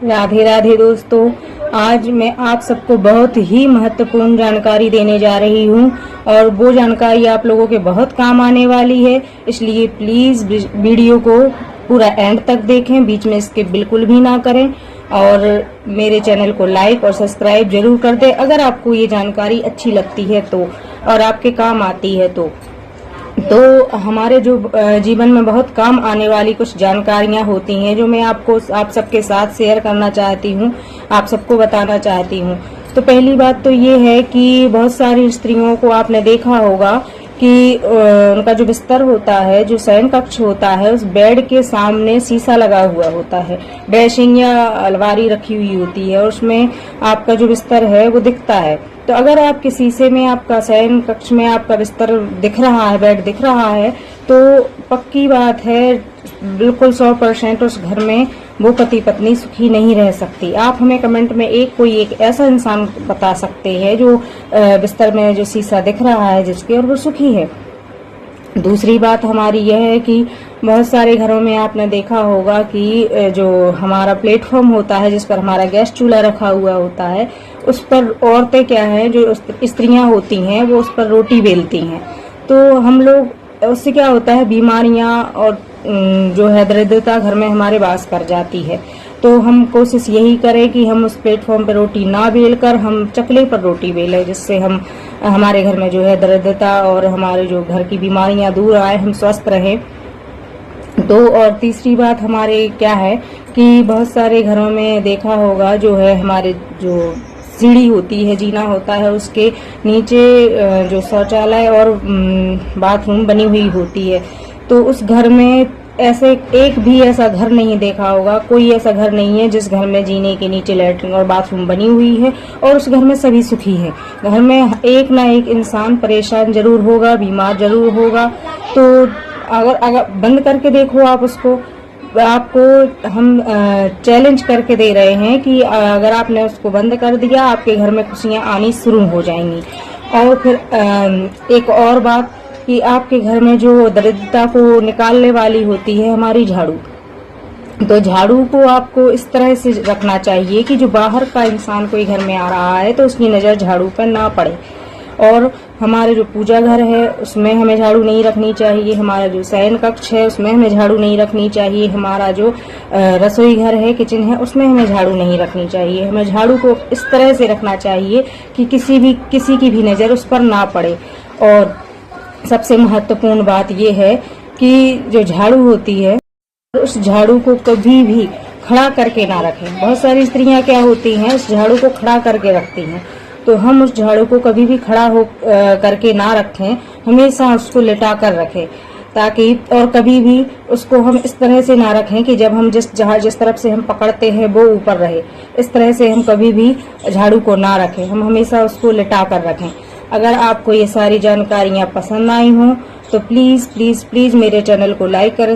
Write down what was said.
राधे राधे दोस्तों, आज मैं आप सबको बहुत ही महत्वपूर्ण जानकारी देने जा रही हूं और वो जानकारी आप लोगों के बहुत काम आने वाली है। इसलिए प्लीज वीडियो को पूरा एंड तक देखें, बीच में इसके बिल्कुल भी ना करें और मेरे चैनल को लाइक और सब्सक्राइब जरूर कर दें अगर आपको ये जानकारी अच्छी लगती है तो और आपके काम आती है तो हमारे जो जीवन में बहुत काम आने वाली कुछ जानकारियां होती हैं जो मैं आप सबके साथ शेयर करना चाहती हूं, आप सबको बताना चाहती हूं। तो पहली बात तो ये है कि बहुत सारी स्त्रियों को आपने देखा होगा कि उनका जो बिस्तर होता है, जो शयन कक्ष होता है, उस बेड के सामने शीशा लगा हुआ होता है, ड्रेसिंग या अलमारी रखी हुई होती है और उसमें आपका जो बिस्तर है वो दिखता है। तो अगर आपके शीशे में आपका शयन कक्ष में आपका बिस्तर दिख रहा है, बेड दिख रहा है, तो पक्की बात है, बिल्कुल 100% उस घर में वो पति पत्नी सुखी नहीं रह सकती। आप हमें कमेंट में कोई एक ऐसा इंसान बता सकते हैं जो बिस्तर में जो शीशा दिख रहा है जिसके, और वो सुखी है। दूसरी बात हमारी यह है कि बहुत सारे घरों में आपने देखा होगा कि जो हमारा प्लेटफॉर्म होता है जिस पर हमारा गैस चूल्हा रखा हुआ होता है, उस पर औरतें क्या है, जो स्त्रियां होती हैं, वो उस पर रोटी बेलती हैं। तो हम लोग, उससे क्या होता है, बीमारियां और जो है दरिद्रता घर में हमारे वास कर जाती है। तो हम कोशिश यही करें कि हम उस प्लेटफॉर्म पर रोटी ना बेलकर हम चकले पर रोटी बेलें, जिससे हम हमारे घर में जो है दरिद्रता और हमारे जो घर की बीमारियां दूर आए, हम स्वस्थ रहें। तो और तीसरी बात हमारे क्या है कि बहुत सारे घरों में देखा होगा जो है हमारे जो सीढ़ी होती है, जीना होता है, उसके नीचे जो शौचालय और बाथरूम बनी हुई होती है। तो उस घर में ऐसे एक भी ऐसा घर नहीं देखा होगा, कोई ऐसा घर नहीं है जिस घर में जीने के नीचे लैट्रिन और बाथरूम बनी हुई है और उस घर में सभी सुखी हैं। घर में एक ना एक इंसान परेशान जरूर होगा, बीमार जरूर होगा। तो अगर बंद करके देखो आप उसको, आपको हम चैलेंज करके दे रहे हैं कि अगर आपने उसको बंद कर दिया, आपके घर में खुशियां आनी शुरू हो जाएंगी। और फिर एक और बात कि आपके घर में जो दरिद्रता को निकालने वाली होती है हमारी झाड़ू, तो झाड़ू को आपको इस तरह से रखना चाहिए कि जो बाहर का इंसान कोई घर में आ रहा है तो उसकी नजर झाड़ू पर ना पड़े। और हमारे जो पूजा घर है उसमें हमें झाड़ू नहीं रखनी चाहिए, हमारा जो शयन कक्ष है उसमें हमें झाड़ू नहीं रखनी चाहिए, हमारा जो रसोई घर है, किचन है, उसमें हमें झाड़ू नहीं रखनी चाहिए। हमें झाड़ू को इस तरह से रखना चाहिए कि किसी की भी नजर उस पर ना पड़े। और सबसे महत्वपूर्ण बात यह है कि जो झाड़ू होती है उस झाड़ू को कभी भी खड़ा करके ना रखें। बहुत सारी स्त्रियां क्या होती हैं, उस झाड़ू को खड़ा करके रखती हैं, तो हम उस झाड़ू को कभी भी खड़ा करके ना रखें, हमेशा उसको लिटा कर रखें, ताकि और कभी भी उसको हम इस तरह से ना रखें कि जब हम जिस तरफ से हम पकड़ते हैं वो ऊपर रहे। इस तरह से हम कभी भी झाड़ू को ना रखें, हम हमेशा उसको लिटा कर रखें। अगर आपको ये सारी जानकारियां पसंद आई हों तो प्लीज प्लीज प्लीज मेरे चैनल को लाइक करें,